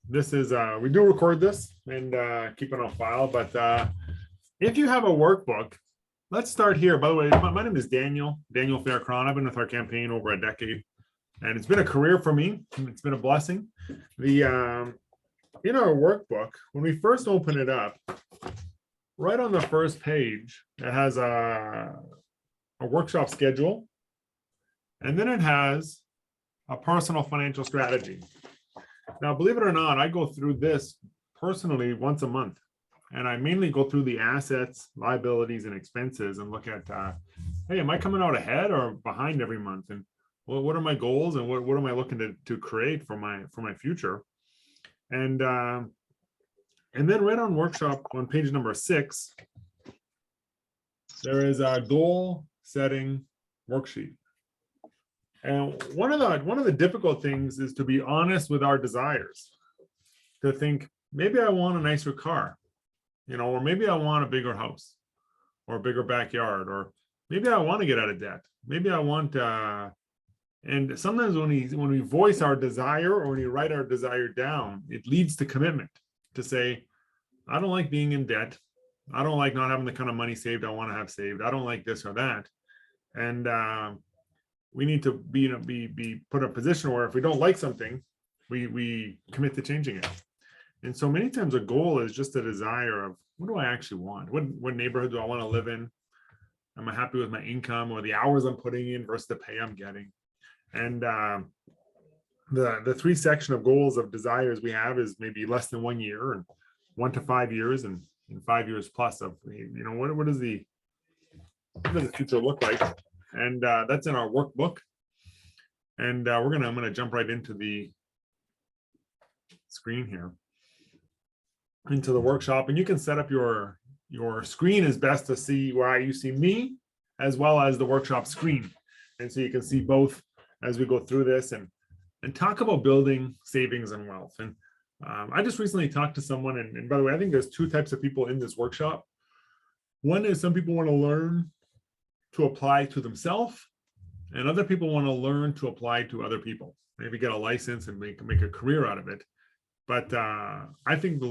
This is we do record this and keep it on file, but if you have a workbook, let's start here. By the way, my name is Daniel Fehr-Krahn. I've been with our campaign over a decade, and it's been a career for me. It's been a blessing. The in our workbook, when we first open it up, right on the first page, it has a workshop schedule, and then it has a personal financial strategy. Now, believe it or not, I go through this personally once a month, and I mainly go through the assets, liabilities, and expenses and look at, hey, am I coming out ahead or behind every month? And what are my goals and what am I looking to create for my future? And then right on workshop on page number 6, there is a goal setting worksheet. And one of the difficult things is to be honest with our desires, to think, maybe I want a nicer car, or maybe I want a bigger house or a bigger backyard, or maybe I want to get out of debt. Maybe I want, and sometimes when we voice our desire or when we write our desire down, it leads to commitment to say, I don't like being in debt. I don't like not having the kind of money saved I want to have saved. I don't like this or that. And, we need to be put in a position where if we don't like something, we commit to changing it. And so many times a goal is just a desire of, what do I actually want? What neighborhood do I want to live in? Am I happy with my income or the hours I'm putting in versus the pay I'm getting? And the 3 section of goals of desires we have is maybe less than 1 year, and 1 to 5 years, and 5 years plus of, what does the future look like? And that's in our workbook. And I'm gonna jump right into the screen here, into the workshop, and you can set up your screen is best to see where you see me as well as the workshop screen, and so you can see both as we go through this and talk about building savings and wealth. And I just recently talked to someone, and by the way, I think there's 2 types of people in this workshop. One is some people want to learn to apply to themselves, and other people want to learn to apply to other people, maybe get a license and make a career out of it. But I think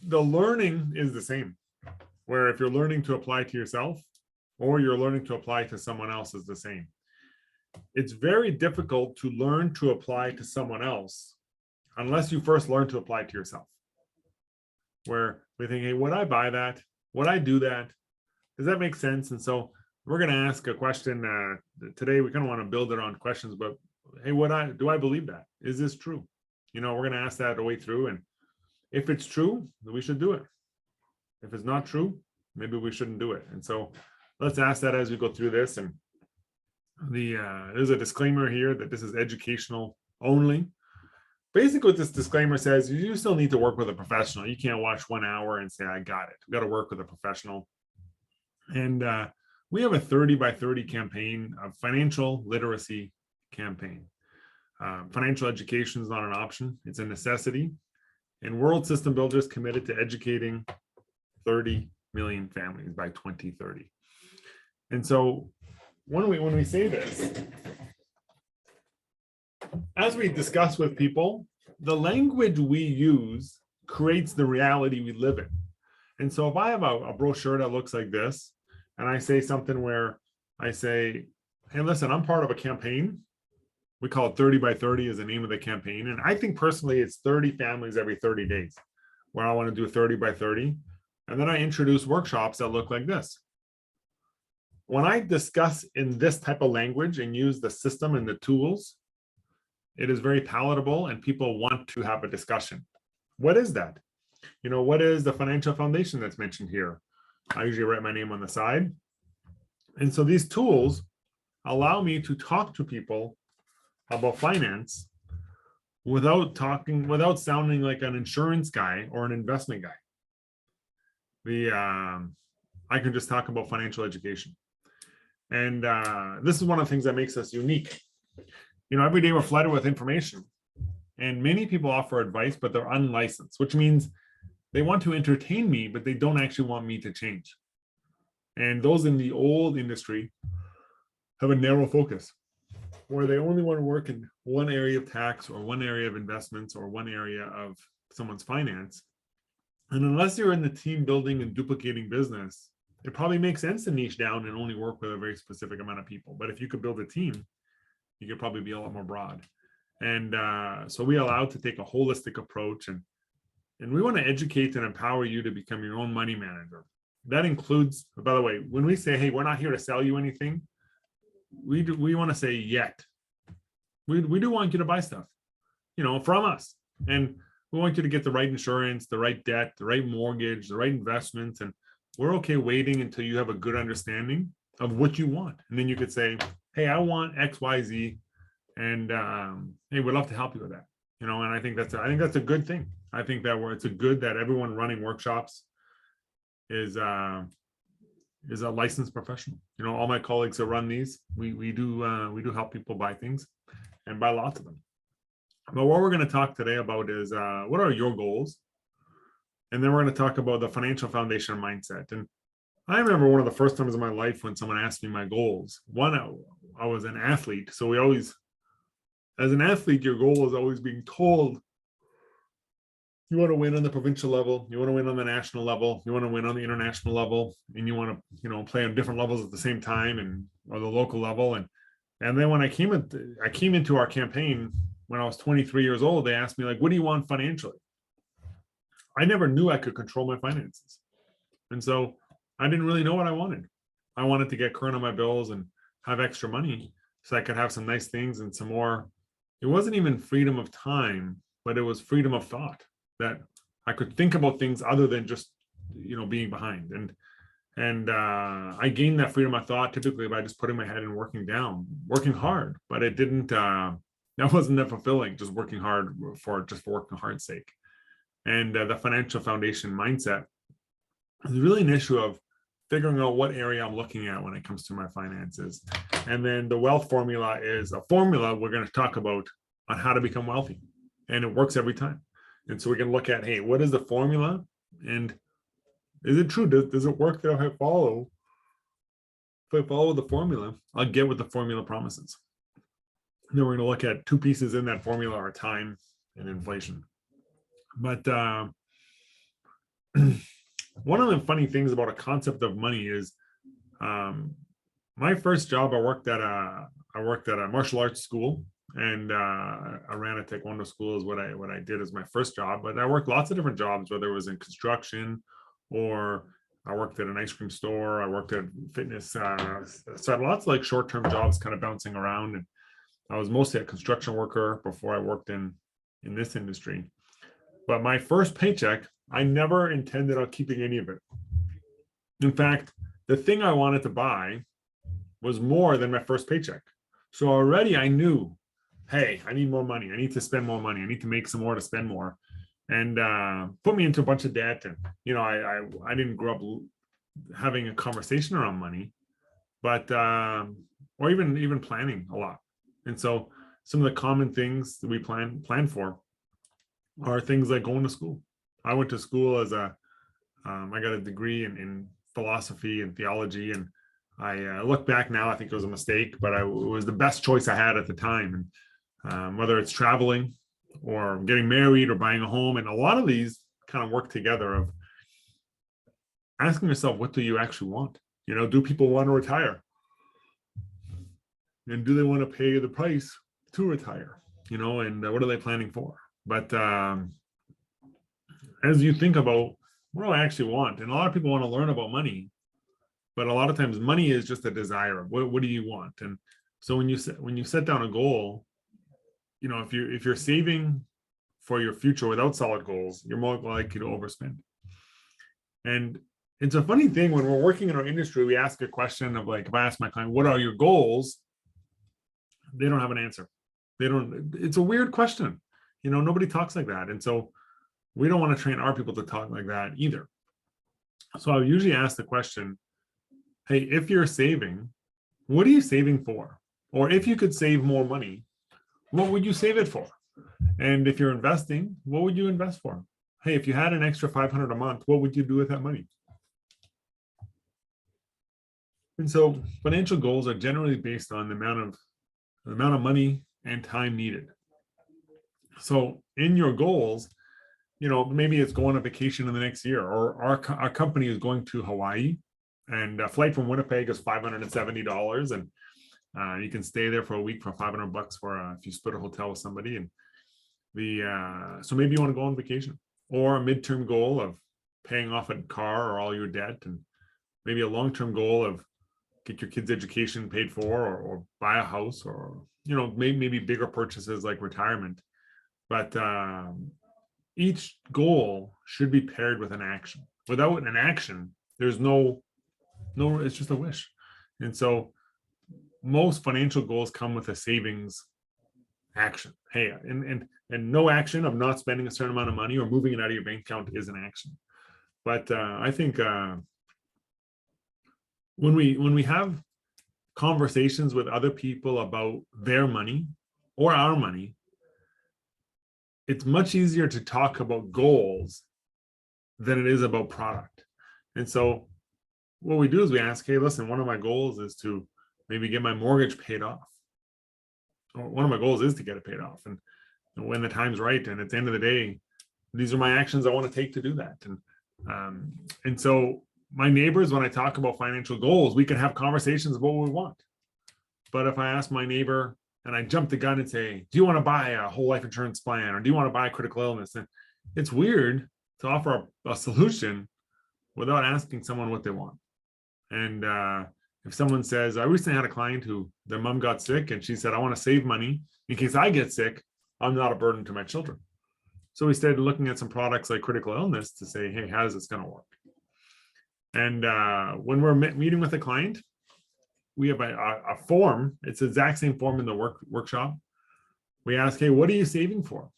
the learning is the same, where if you're learning to apply to yourself or you're learning to apply to someone else is the same. It's very difficult to learn to apply to someone else unless you first learn to apply to yourself, where we think, hey, would I buy that? Would I do that? Does that make sense? And so we're going to ask a question today. We kind of want to build it on questions, but hey, do I believe that? Is this true? We're going to ask that the way through. And if it's true, then we should do it. If it's not true, maybe we shouldn't do it. And so let's ask that as we go through this. And there's a disclaimer here that this is educational only. Basically, what this disclaimer says, you still need to work with a professional. You can't watch 1 hour and say, I got it. We got to work with a professional. And we have a 30 by 30 campaign, a financial literacy campaign. Financial education is not an option. It's a necessity. And World System Builders committed to educating 30 million families by 2030. And so when we say this, as we discuss with people, the language we use creates the reality we live in. And so if I have a brochure that looks like this, and I say something where I say, hey, listen, I'm part of a campaign. We call it 30 by 30 is the name of the campaign. And I think personally, it's 30 families every 30 days where I want to do 30 by 30. And then I introduce workshops that look like this. When I discuss in this type of language and use the system and the tools, it is very palatable and people want to have a discussion. What is that? What is the financial foundation that's mentioned here? I usually write my name on the side. And so these tools allow me to talk to people about finance without sounding like an insurance guy or an investment guy. I can just talk about financial education. And this is one of the things that makes us unique. Every day we're flooded with information, and many people offer advice, but they're unlicensed, which means they want to entertain me, but they don't actually want me to change. And those in the old industry have a narrow focus, where they only want to work in one area of tax or one area of investments or one area of someone's finance. And unless you're in the team building and duplicating business, it probably makes sense to niche down and only work with a very specific amount of people. But if you could build a team, you could probably be a lot more broad. And so we allow to take a holistic approach, and we want to educate and empower you to become your own money manager. That includes, by the way, when we say, hey, we're not here to sell you anything, we want to say yet. We do want you to buy stuff, from us. And we want you to get the right insurance, the right debt, the right mortgage, the right investments. And we're okay waiting until you have a good understanding of what you want. And then you could say, hey, I want X, Y, Z. And hey, we'd love to help you with that. And I think that's a good thing. I think that it's a good that everyone running workshops is a licensed professional. All my colleagues that run these, we do help people buy things and buy lots of them. But what we're going to talk today about is what are your goals? And then we're going to talk about the financial foundation mindset. And I remember one of the first times in my life when someone asked me my goals. One, I was an athlete. So we always, as an athlete, your goal is always being told you want to win on the provincial level, you want to win on the national level, you want to win on the international level, and you want to, play on different levels at the same time or the local level. And then when I came into our campaign, when I was 23 years old, they asked me, like, what do you want financially? I never knew I could control my finances. And so I didn't really know what I wanted. I wanted to get current on my bills and have extra money so I could have some nice things and some more. It wasn't even freedom of time, but it was freedom of thought, that I could think about things other than just, being behind. And I gained that freedom of thought typically by just putting my head and working hard, but it didn't, that wasn't that fulfilling, just working hard for working hard's sake. And the financial foundation mindset is really an issue of figuring out what area I'm looking at when it comes to my finances. And then the wealth formula is a formula we're going to talk about on how to become wealthy. And it works every time. And so we can look at, hey, what is the formula? And is it true? Does it work that if I follow the formula, I'll get what the formula promises. And then we're going to look at two pieces in that formula are time and inflation. But one of the funny things about a concept of money is my first job, I worked at a martial arts school, and I ran a taekwondo school is what I did as my first job. But I worked lots of different jobs, whether it was in construction or I worked at an ice cream store. I worked at fitness. So I had lots of like short-term jobs kind of bouncing around. And I was mostly a construction worker before I worked in this industry. But my first paycheck, I never intended on keeping any of it. In fact, the thing I wanted to buy was more than my first paycheck. So already I knew, hey, I need more money. I need to spend more money. I need to make some more to spend more. And put me into a bunch of debt. And, I didn't grow up having a conversation around money, but, or even planning a lot. And so some of the common things that we plan for are things like going to school. I went to school as I got a degree in philosophy and theology, and I look back now, I think it was a mistake, but it was the best choice I had at the time. And whether it's traveling or getting married or buying a home, and a lot of these kind of work together of asking yourself, what do you actually want? Do people want to retire? And do they want to pay the price to retire? And what are they planning for? But as you think about what do I actually want, and a lot of people want to learn about money, but a lot of times money is just a desire. What do you want? And so when you set down a goal, if you're saving for your future without solid goals, you're more likely to overspend. And it's a funny thing when we're working in our industry, we ask a question of like, if I ask my client, what are your goals? They don't have an answer. It's a weird question. Nobody talks like that. And so we don't want to train our people to talk like that either. So I usually ask the question, hey, if you're saving, what are you saving for? Or if you could save more money, what would you save it for? And if you're investing, what would you invest for? Hey, if you had an extra $500 a month, what would you do with that money? And so financial goals are generally based on the amount of money and time needed. So in your goals, maybe it's going on vacation in the next year, or our company is going to Hawaii, and a flight from Winnipeg is $570, and you can stay there for a week for $500 for if you split a hotel with somebody. And so maybe you want to go on vacation, or a midterm goal of paying off a car or all your debt, and maybe a long-term goal of get your kids' education paid for, or buy a house, or maybe bigger purchases like retirement. But each goal should be paired with an action. Without an action, there's no, it's just a wish. And so most financial goals come with a savings action. Hey, and no action of not spending a certain amount of money or moving it out of your bank account is an action. But I think when we have conversations with other people about their money or our money, it's much easier to talk about goals than it is about product. And so what we do is we ask, hey, listen, one of my goals is to maybe get my mortgage paid off. Or one of my goals is to get it paid off. And when the time's right, and at the end of the day, these are my actions I want to take to do that. And so my neighbors, when I talk about financial goals, we can have conversations about what we want. But if I ask my neighbor and I jump the gun and say, do you want to buy a whole life insurance plan, or do you want to buy critical illness? And it's weird to offer a solution without asking someone what they want. And if someone says, I recently had a client who their mom got sick, and she said, I want to save money in case I get sick, I'm not a burden to my children. So we started looking at some products like critical illness to say, hey, how is this going to work? And when we're meeting with a client, we have a form. It's the exact same form in the workshop. We ask, hey, what are you saving for?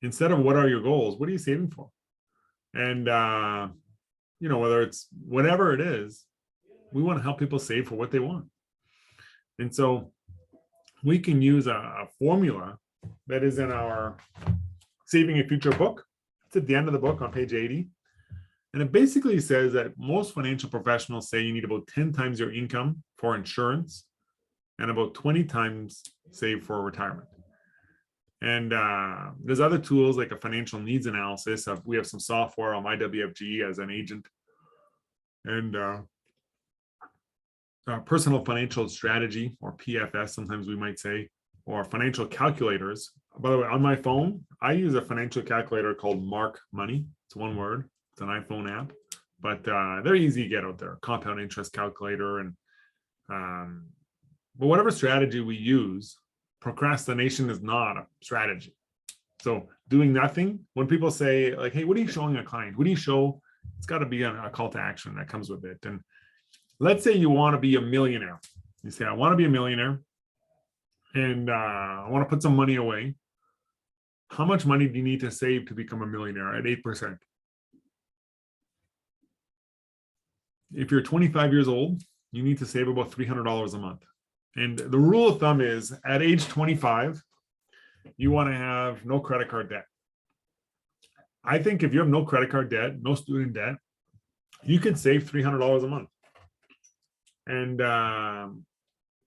Instead of what are your goals, what are you saving for? And, whether it's whatever it is, we want to help people save for what they want. And so we can use a formula that is in our Saving a Future book. It's at the end of the book on page 80. And it basically says that most financial professionals say you need about 10 times your income for insurance and about 20 times save for retirement. And there's other tools like a financial needs analysis. We have some software on my WFG as an agent, and personal financial strategy, or PFS, sometimes we might say, or financial calculators. By the way, on my phone, I use a financial calculator called Mark Money. It's one word. It's an iPhone app, but they're easy to get out there. Compound interest calculator, and but whatever strategy we use, procrastination is not a strategy. So doing nothing, when people say like, hey, what are you showing a client? What do you show? It's got to be a call to action that comes with it. And let's say you want to be a millionaire. You say, I want to be a millionaire, and I want to put some money away. How much money do you need to save to become a millionaire at 8%? If you're 25 years old, you need to save about $300 a month. And the rule of thumb is at age 25, you want to have no credit card debt. I think if you have no credit card debt, no student debt, you can save $300 a month. And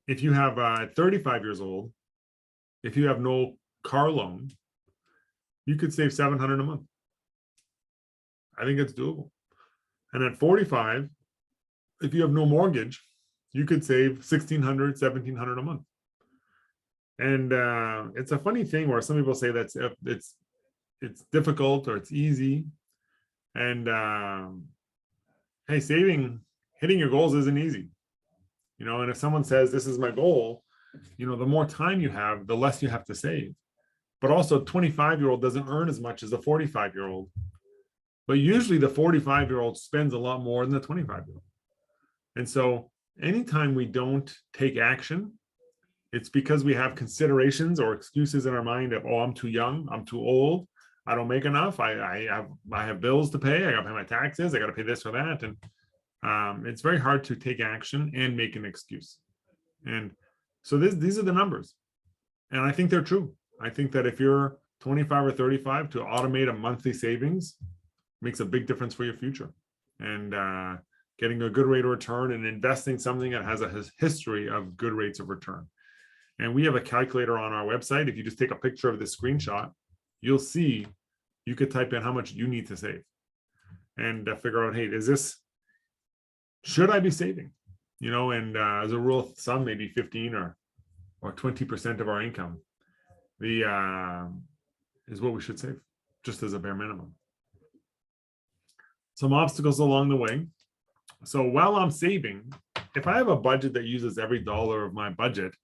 if you have at 35 years old, if you have no car loan, you could save $700 a month. I think it's doable. And at 45, if you have no mortgage, you could save $1,600, $1,700 a month. And it's a funny thing where some people say that it's difficult or it's easy. And hey, hitting your goals isn't easy. And if someone says, this is my goal, the more time you have, the less you have to save. But also a 25-year-old doesn't earn as much as a 45-year-old. But usually the 45-year-old spends a lot more than the 25-year-old. And so anytime we don't take action, it's because we have considerations or excuses in our mind of, oh, I'm too young, I'm too old, I don't make enough, I have bills to pay, I got to pay my taxes, I got to pay this or that. And it's very hard to take action and make an excuse. And so these are the numbers. And I think they're true. I think that if you're 25 or 35, to automate a monthly savings makes a big difference for your future. And getting a good rate of return and investing something that has a history of good rates of return. And we have a calculator on our website. If you just take a picture of this screenshot, you'll see you could type in how much you need to save and figure out, hey, should I be saving? And as a rule of thumb, maybe 15 or 20% of our income is what we should save, just as a bare minimum. Some obstacles along the way. So while I'm saving, if I have a budget that uses every dollar of my budget,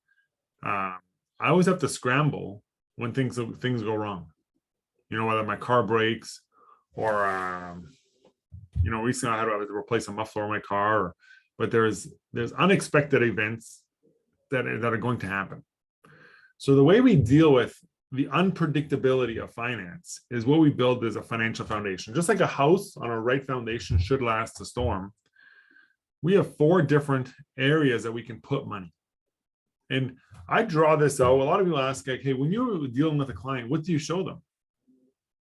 I always have to scramble when things go wrong. Whether my car breaks or recently I had to replace a muffler in my car, but there's unexpected events that are going to happen. So the way we deal with the unpredictability of finance is what we build as a financial foundation. Just like a house on a right foundation should last a storm, we have 4 different areas that we can put money. And I draw this out. A lot of people ask, like, hey, when you're dealing with a client, what do you show them?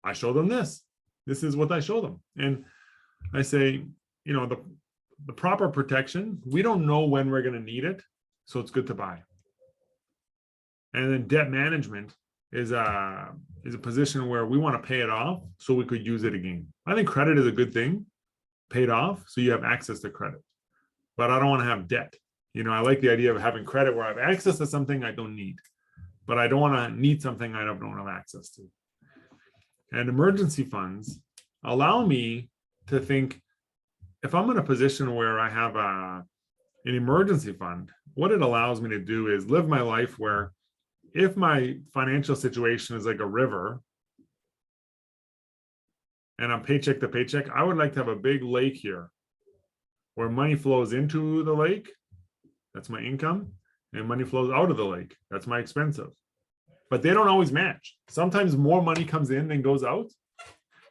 I show them this. This is what I show them. And I say, the proper protection, we don't know when we're going to need it, so it's good to buy. And then debt management is a position where we want to pay it off so we could use it again. I think credit is a good thing, paid off, so you have access to credit. But I don't want to have debt. I like the idea of having credit where I have access to something I don't need, but I don't want to need something I don't have access to. And emergency funds allow me to think, if I'm in a position where I have an emergency fund, what it allows me to do is live my life where if my financial situation is like a river and I'm paycheck to paycheck, I would like to have a big lake here where money flows into the lake, that's my income, and money flows out of the lake, that's my expensive. But they don't always match. Sometimes more money comes in than goes out.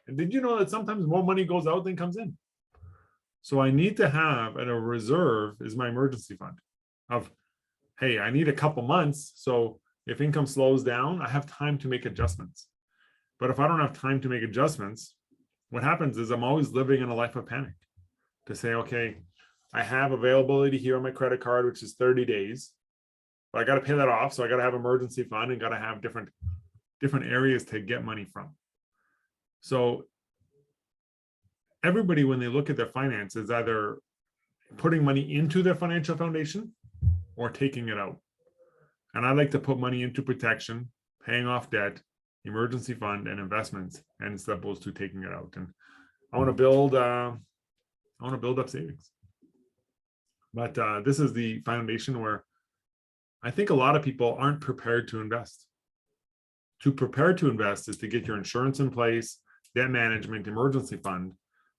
And did you know that sometimes more money goes out than comes in? So I need to have a reserve is my emergency fund of, hey, I need a couple months. So if income slows down, I have time to make adjustments. But if I don't have time to make adjustments, what happens is I'm always living in a life of panic to say, okay, I have availability here on my credit card, which is 30 days, but I got to pay that off. So I got to have emergency fund and got to have different areas to get money from. So everybody, when they look at their finances, either putting money into their financial foundation or taking it out. And I like to put money into protection, paying off debt, emergency fund, and investments, and instead of opposed to taking it out. And I want to build up savings. But this is the foundation where I think a lot of people aren't prepared to invest. To prepare to invest is to get your insurance in place, debt management, emergency fund,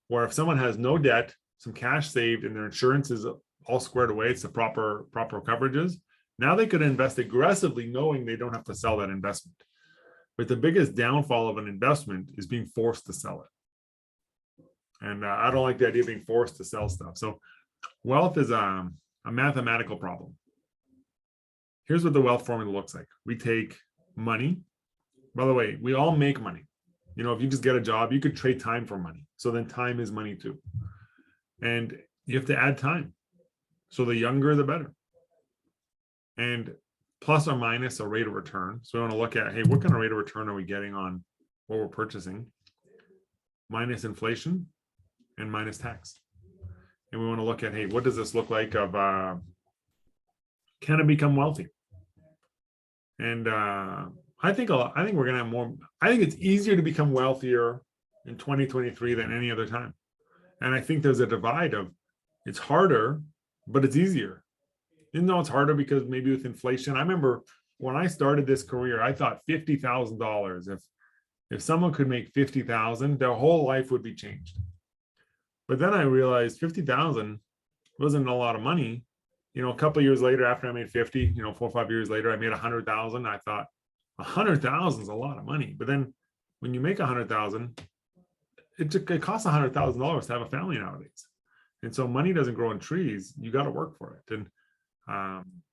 where if someone has no debt, some cash saved, and their insurance is all squared away, it's the proper coverages, now they could invest aggressively knowing they don't have to sell that investment. But the biggest downfall of an investment is being forced to sell it. And I don't like the idea of being forced to sell stuff. So wealth is a mathematical problem. Here's what the wealth formula looks like. We take money. By the way, we all make money. If you just get a job, you could trade time for money. So then time is money too. And you have to add time. So the younger, the better. And plus or minus a rate of return. So we want to look at, hey, what kind of rate of return are we getting on what we're purchasing? Minus inflation and minus tax. And we want to look at, hey, what does this look like of, can I become wealthy? And I think we're going to have more. I think it's easier to become wealthier in 2023 than any other time. And I think there's a divide of it's harder, but it's easier. Even though it's harder because maybe with inflation. I remember when I started this career, I thought $50,000. If someone could make $50,000, their whole life would be changed. But then I realized 50,000 wasn't a lot of money. A couple of years later, after I made 50, 4 or 5 years later, I made 100,000. I thought 100,000 is a lot of money. But then when you make 100,000, it costs $100,000 to have a family nowadays. And so money doesn't grow on trees. You got to work for it. And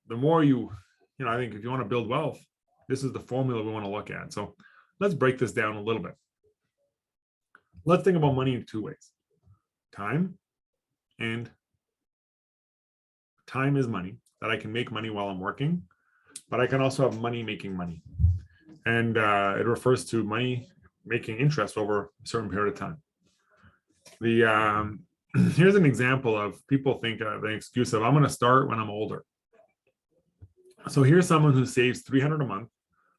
the more I think if you want to build wealth, this is the formula we want to look at. So let's break this down a little bit. Let's think about money in 2 ways. Time is money, that I can make money while I'm working, but I can also have money making money. And it refers to money making interest over a certain period of time. Here's an example of people think of an excuse of I'm going to start when I'm older. So here's someone who saves $300 a month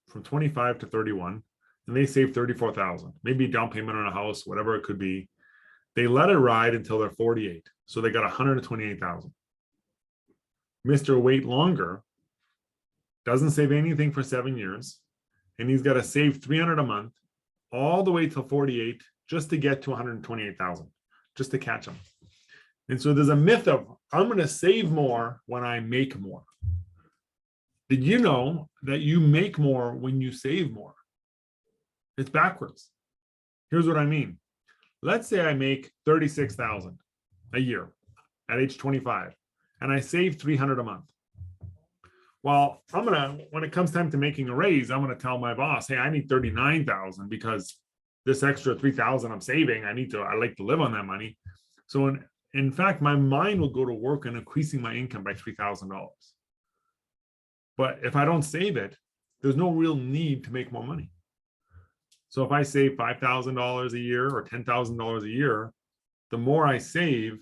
from 25 to 31, and they save 34,000, maybe down payment on a house, whatever it could be. They let it ride until they're 48, so they got 128,000. Mr. Wait Longer doesn't save anything for 7 years, and he's got to save 300 a month all the way till 48 just to get to 128,000, just to catch him. And so there's a myth of I'm going to save more when I make more. Did you know that you make more when you save more? It's backwards. Here's what I mean. Let's say I make 36,000 a year at age 25, and I save 300 a month. Well, when it comes time to making a raise, I'm gonna tell my boss, hey, I need 39,000 because this extra 3,000 I'm saving, I like to live on that money. So in fact, my mind will go to work on increasing my income by $3,000. But if I don't save it, there's no real need to make more money. So if I save $5,000 a year or $10,000 a year, the more I save,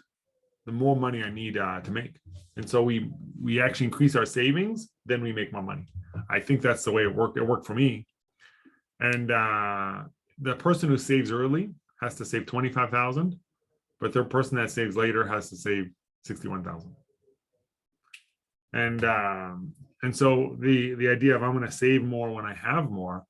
the more money I need to make. And so we actually increase our savings, then we make more money. I think that's the way it worked. It worked for me. And the person who saves early has to save 25,000, but the person that saves later has to save 61,000. And so the idea of I'm going to save more when I have more,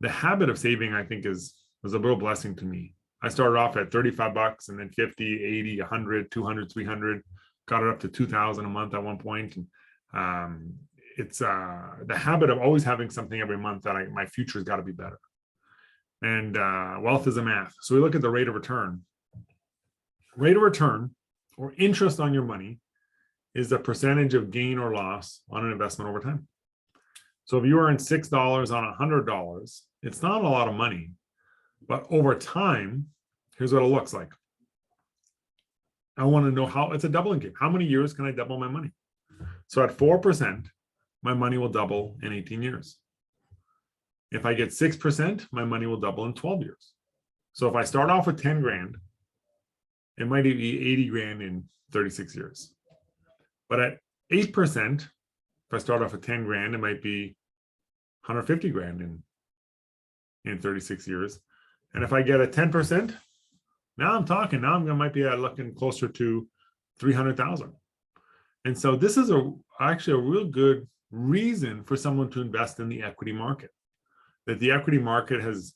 the habit of saving, I think, was a real blessing to me. I started off at $35 and then 50, 80, 100, 200, 300, got it up to 2,000 a month at one point. And it's the habit of always having something every month that my future's got to be better. And wealth is a math. So we look at the rate of return. Rate of return, or interest on your money, is the percentage of gain or loss on an investment over time. So if you earn $6 on $100, it's not a lot of money, but over time, here's what it looks like. I want to know how it's a doubling game. How many years can I double my money? So at 4%, my money will double in 18 years. If I get 6%, my money will double in 12 years. So if I start off with 10 grand, it might be 80 grand in 36 years. But at 8%, if I start off with 10 grand, it might be 150 grand in 36 years. And if I get a 10%, now I might be looking closer to 300,000. And so this is actually a real good reason for someone to invest in the equity market. That the equity market has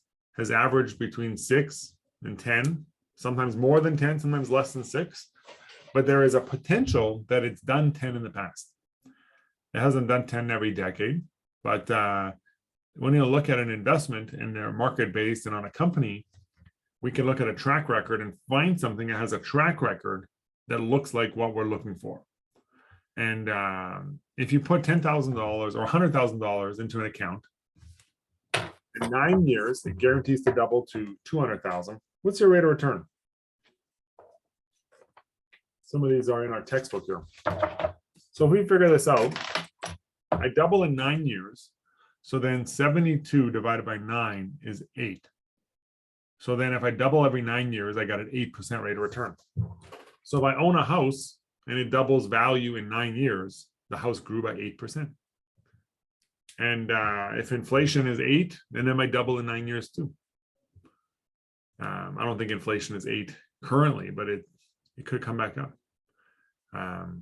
averaged between 6 and 10, sometimes more than 10, sometimes less than 6. But there is a potential that it's done 10 in the past. It hasn't done 10 every decade, but when you look at an investment and they're market-based and on a company, we can look at a track record and find something that has a track record that looks like what we're looking for. And if you put $10,000 or $100,000 into an account, in 9 years, it guarantees to double to 200,000. What's your rate of return? Some of these are in our textbook here. So if we figure this out, I double in 9 years. So then 72 divided by 9 is 8. So then if I double every 9 years, I got an 8% rate of return. So if I own a house and it doubles value in 9 years, the house grew by 8%. And if inflation is 8, then it might double in 9 years too. I don't think inflation is 8 currently, but it could come back up.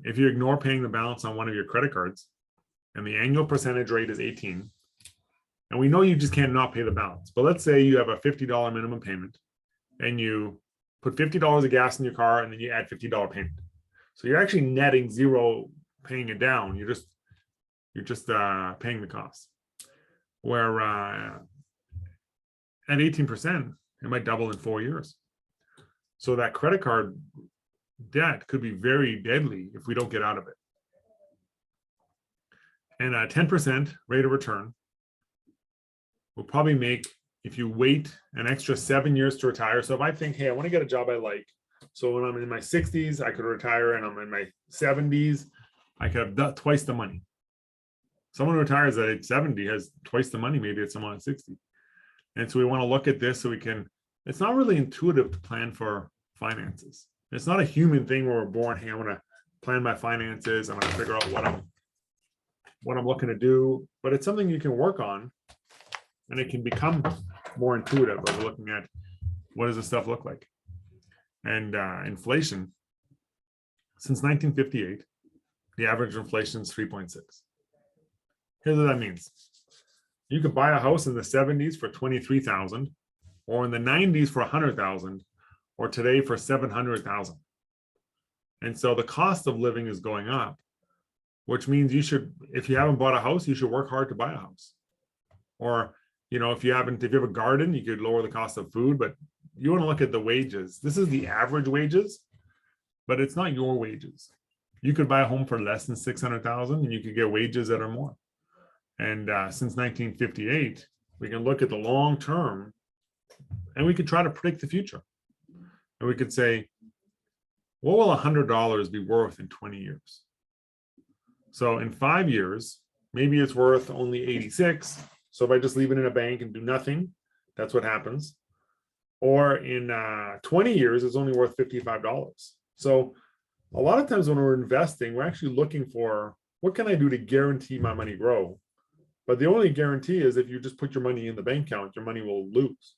If you ignore paying the balance on one of your credit cards and the annual percentage rate is 18, and we know you just can't not pay the balance, but let's say you have a $50 minimum payment and you put $50 of gas in your car and then you add $50 payment. So you're actually netting zero paying it down. You're just paying the cost. Where at 18%, it might double in 4 years. So that credit card debt could be very deadly if we don't get out of it. And a 10% rate of return will probably make, if you wait an extra 7 years to retire. So if I think, hey, I want to get a job I like. So when I'm in my 60s, I could retire, and I'm in my 70s, I could have twice the money. Someone who retires at age 70 has twice the money, maybe, at someone at 60. And so we want to look at this so we can, it's not really intuitive to plan for finances. It's not a human thing where we're born, hey, I'm going to plan my finances. I'm going to figure out what I'm looking to do, but it's something you can work on, and it can become more intuitive of looking at what does this stuff look like. And inflation, since 1958, the average inflation is 3.6. Here's what that means. You could buy a house in the 70s for 23,000, or in the 90s for 100,000, or today for 700,000. And so the cost of living is going up, which means you should, if you haven't bought a house, you should work hard to buy a house. Or, if you have a garden, you could lower the cost of food, but you want to look at the wages. This is the average wages, but it's not your wages. You could buy a home for less than 600,000 and you could get wages that are more. And since 1958, we can look at the long term and we could try to predict the future. And we could say, what will $100 be worth in 20 years? So in 5 years, maybe it's worth only 86. So if I just leave it in a bank and do nothing, that's what happens. Or in 20 years, it's only worth $55. So a lot of times when we're investing, we're actually looking for, what can I do to guarantee my money grow? But the only guarantee is if you just put your money in the bank account, your money will lose.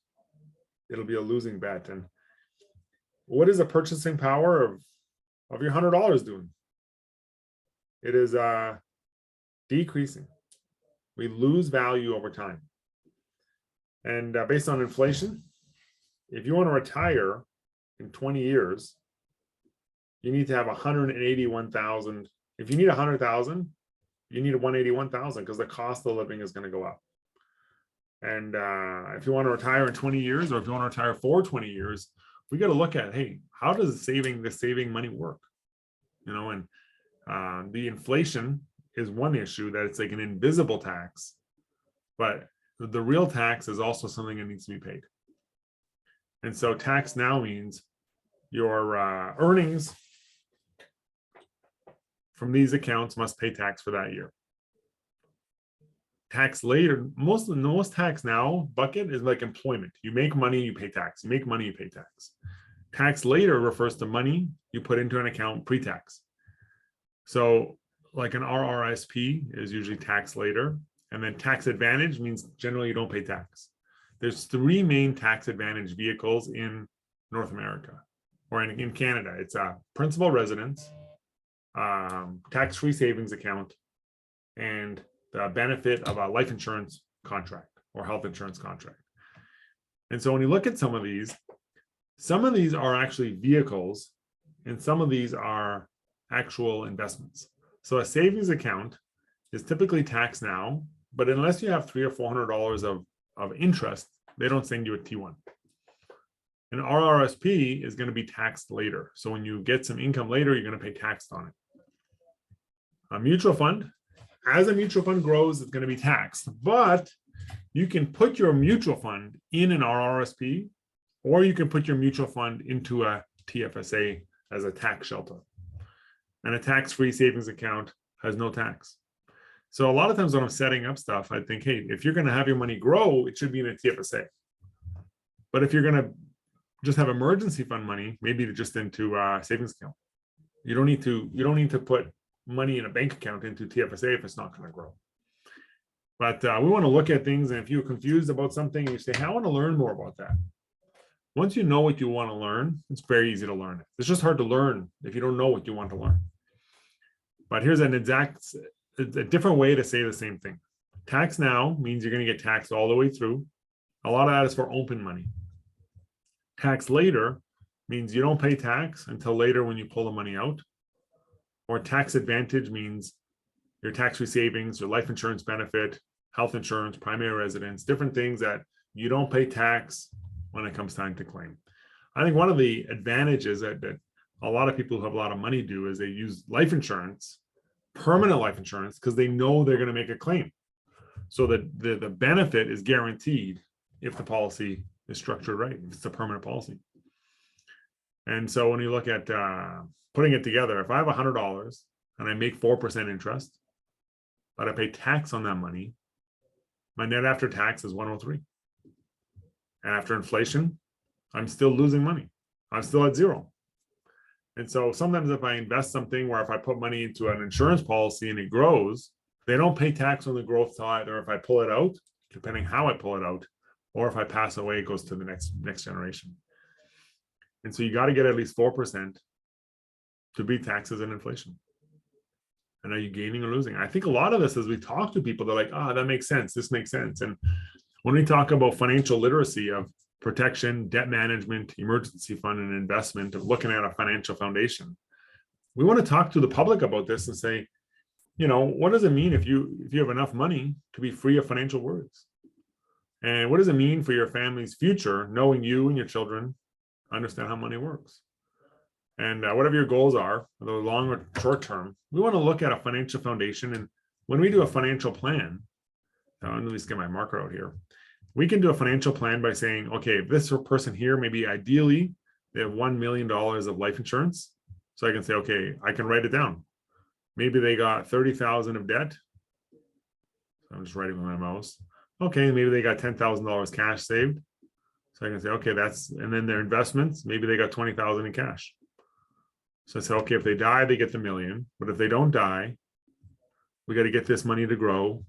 It'll be a losing bet. And what is the purchasing power of your $100 doing? It is decreasing. We lose value over time. And based on inflation, if you want to retire in 20 years, you need to have 181,000. If you need 100,000, you need 181,000 because the cost of living is going to go up. And if you want to retire in 20 years, or if you want to retire for 20 years, we got to look at, hey, how does saving money work? And the inflation is one issue, that it's like an invisible tax, but the real tax is also something that needs to be paid. And so tax now means your earnings from these accounts must pay tax for that year. Tax later, most tax now bucket is like employment. You make money, you pay tax. You make money, you pay tax. Tax later refers to money you put into an account pre-tax. So like an RRSP is usually tax later, and then tax advantage means generally you don't pay tax. There's 3 main tax advantage vehicles in North America, or in Canada. It's a principal residence, tax-free savings account, and the benefit of a life insurance contract or health insurance contract. And so when you look at some of these are actually vehicles, and some of these are actual investments. So a savings account is typically taxed now, but unless you have $300 or $400 of interest, they don't send you a T1. An RRSP is going to be taxed later. So when you get some income later, you're going to pay tax on it. A mutual fund, as a mutual fund grows, it's going to be taxed, but you can put your mutual fund in an RRSP, or you can put your mutual fund into a TFSA as a tax shelter. And a tax-free savings account has no tax. So a lot of times when I'm setting up stuff, I think, hey, if you're going to have your money grow, it should be in a TFSA. But if you're going to just have emergency fund money, maybe just into a savings account. You don't need to put money in a bank account into TFSA if it's not going to grow. But we want to look at things, and if you're confused about something and you say, hey, I want to learn more about that. Once you know what you want to learn, it's very easy to learn it. It's just hard to learn if you don't know what you want to learn. But here's a different way to say the same thing. Tax now means you're going to get taxed all the way through. A lot of that is for open money. Tax later means you don't pay tax until later when you pull the money out. Or tax advantage means your tax-free savings, your life insurance benefit, health insurance, primary residence, different things that you don't pay tax when it comes time to claim. I think one of the advantages that a lot of people who have a lot of money do is they use life insurance, permanent life insurance, because they know they're going to make a claim. So that the benefit is guaranteed if the policy is structured right, if it's a permanent policy. And so when you look at putting it together, if I have $100 and I make 4% interest, but I pay tax on that money, my net after tax is 103. And after inflation, I'm still losing money. I'm still at zero. And so sometimes if I invest something where if I put money into an insurance policy and it grows, they don't pay tax on the growth till either if I pull it out, depending how I pull it out, or if I pass away, it goes to the next generation. And so you got to get at least 4% to beat taxes and inflation. And are you gaining or losing? I think a lot of this, as we talk to people, they're like, oh, that makes sense. This makes sense. And when we talk about financial literacy of protection, debt management, emergency fund, and investment, of looking at a financial foundation, we want to talk to the public about this and say, what does it mean if you have enough money to be free of financial worries? And what does it mean for your family's future, knowing you and your children understand how money works? And whatever your goals are, whether long or short term, we want to look at a financial foundation. And when we do a financial plan, let me just get my marker out here. We can do a financial plan by saying, okay, if this person here, maybe ideally, they have $1 million of life insurance. So I can say, okay, I can write it down. Maybe they got 30,000 of debt. I'm just writing with my mouse. Okay, maybe they got $10,000 cash saved. So I can say, okay, and then their investments, maybe they got 20,000 in cash. So I said, okay, if they die, they get the $1 million. But if they don't die, we got to get this money to grow.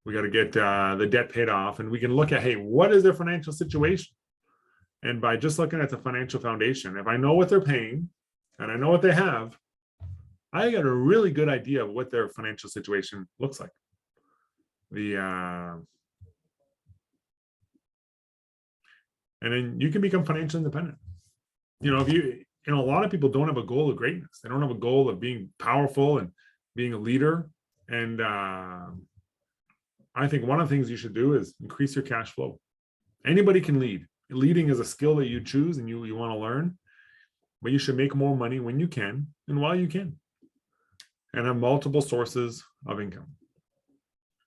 We got to get the debt paid off. And we can look at, hey, what is their financial situation? And by just looking at the financial foundation, if I know what they're paying and I know what they have, I got a really good idea of what their financial situation looks like. And then you can become financially independent. A lot of people don't have a goal of greatness. They don't have a goal of being powerful and being a leader. And I think one of the things you should do is increase your cash flow. Anybody can lead. Leading is a skill that you choose and you want to learn, but you should make more money when you can and while you can, and have multiple sources of income.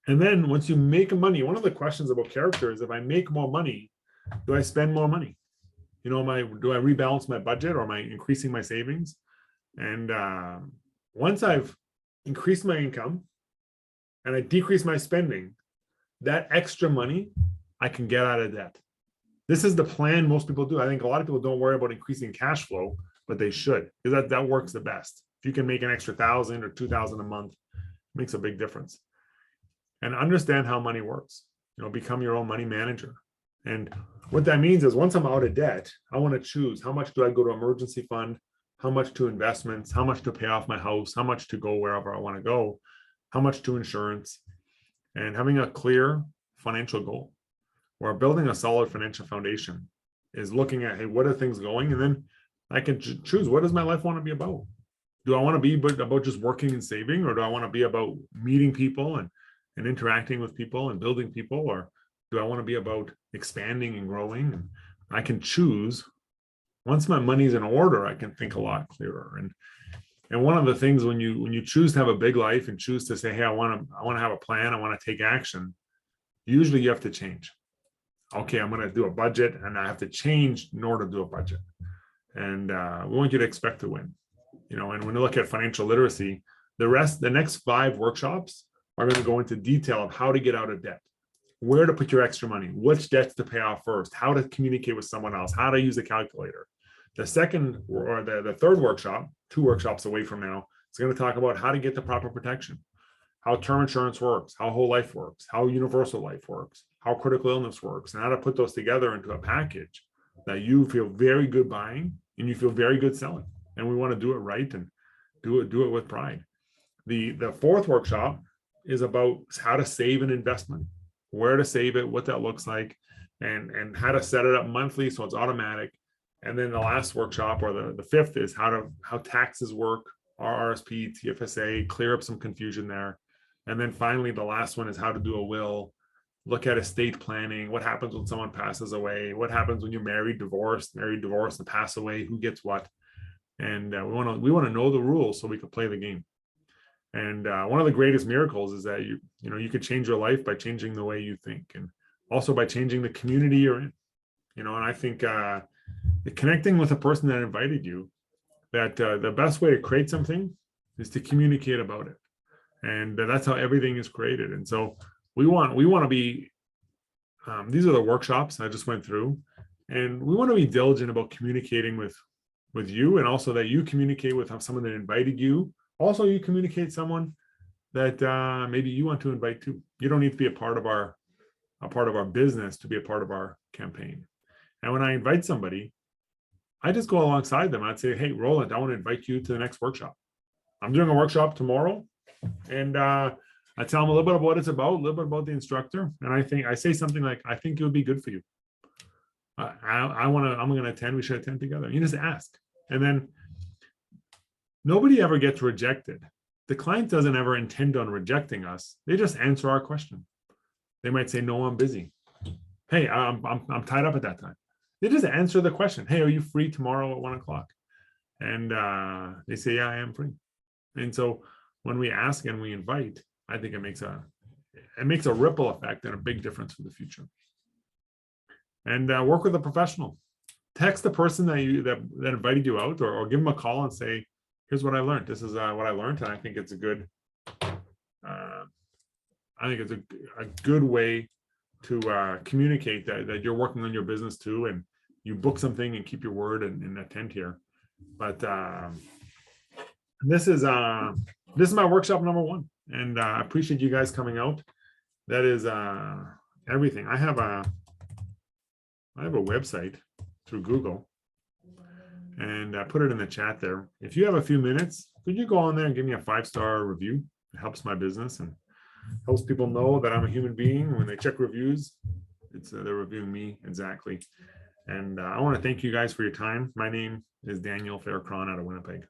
And then once you make money, one of the questions about character is, if I make more money, do I spend more money? Do I rebalance my budget, or am I increasing my savings? And once I've increased my income and I decrease my spending, that extra money I can get out of debt. This is the plan most people do. I think a lot of people don't worry about increasing cash flow, but they should, because that works the best. If you can make an extra 1,000 or 2,000 a month, it makes a big difference. And understand how money works. Become your own money manager. And what that means is, once I'm out of debt, I want to choose how much do I go to emergency fund, how much to investments, how much to pay off my house, how much to go wherever I want to go, how much to insurance, and having a clear financial goal. Or building a solid financial foundation is looking at, hey, what are things going? And then I can choose, what does my life want to be about? Do I want to be about just working and saving, or do I want to be about meeting people and interacting with people and building people, or do I want to be about expanding and growing? And I can choose. Once my money's in order, I can think a lot clearer. And one of the things when you choose to have a big life and choose to say, hey, I want to have a plan, I want to take action, usually you have to change. Okay, I'm going to do a budget, and I have to change in order to do a budget. And we want you to expect to win. And when you look at financial literacy, the next 5 workshops are going to go into detail of how to get out of debt, where to put your extra money, which debts to pay off first, how to communicate with someone else, how to use a calculator. The second or the third workshop, 2 workshops away from now, is going to talk about how to get the proper protection, how term insurance works, how whole life works, how universal life works, how critical illness works, and how to put those together into a package that you feel very good buying and you feel very good selling. And we want to do it right and do it with pride. The 4th workshop is about how to save and invest money, where to save it, what that looks like, and how to set it up monthly so it's automatic. And then the last workshop, or the 5th, is how taxes work, RRSP, TFSA, clear up some confusion there. And then finally, the last one is how to do a will, look at estate planning, what happens when someone passes away, what happens when you're married, divorced, and pass away, who gets what. And we want to know the rules so we can play the game. And one of the greatest miracles is that you could change your life by changing the way you think, and also by changing the community you're in. And I think connecting with a person that invited you, that the best way to create something is to communicate about it. And that's how everything is created. And so we want to be these are the workshops I just went through, and we want to be diligent about communicating with you, and also that you communicate with someone that invited you. Also, you communicate someone that maybe you want to invite too. You don't need to be a part of our business to be a part of our campaign. And when I invite somebody, I just go alongside them. I'd say, hey, Roland, I want to invite you to the next workshop. I'm doing a workshop tomorrow, and I tell them a little bit about what it's about, a little bit about the instructor, and I say something like, I think it would be good for you. I'm going to attend. We should attend together. You just ask, and then nobody ever gets rejected. The client doesn't ever intend on rejecting us. They just answer our question. They might say, no, I'm busy. Hey, I'm tied up at that time. They just answer the question. Hey, are you free tomorrow at 1 o'clock? And they say, yeah, I am free. And so when we ask and we invite, I think it makes a ripple effect and a big difference for the future. And work with a professional. Text the person that invited you out, or give them a call and say, here's what I learned. This is what I learned, and I think it's a good. I think it's a good way to communicate that you're working on your business too, and you book something and keep your word and attend here. But this is my workshop number 1, and I appreciate you guys coming out. That is everything. I have a website through Google, and I put it in the chat there. If you have a few minutes, could you go on there and give me a 5-star review? It helps my business and helps people know that I'm a human being. When they check reviews, it's they're reviewing me exactly. And I want to thank you guys for your time. My name is Daniel Fehr-Krahn out of Winnipeg.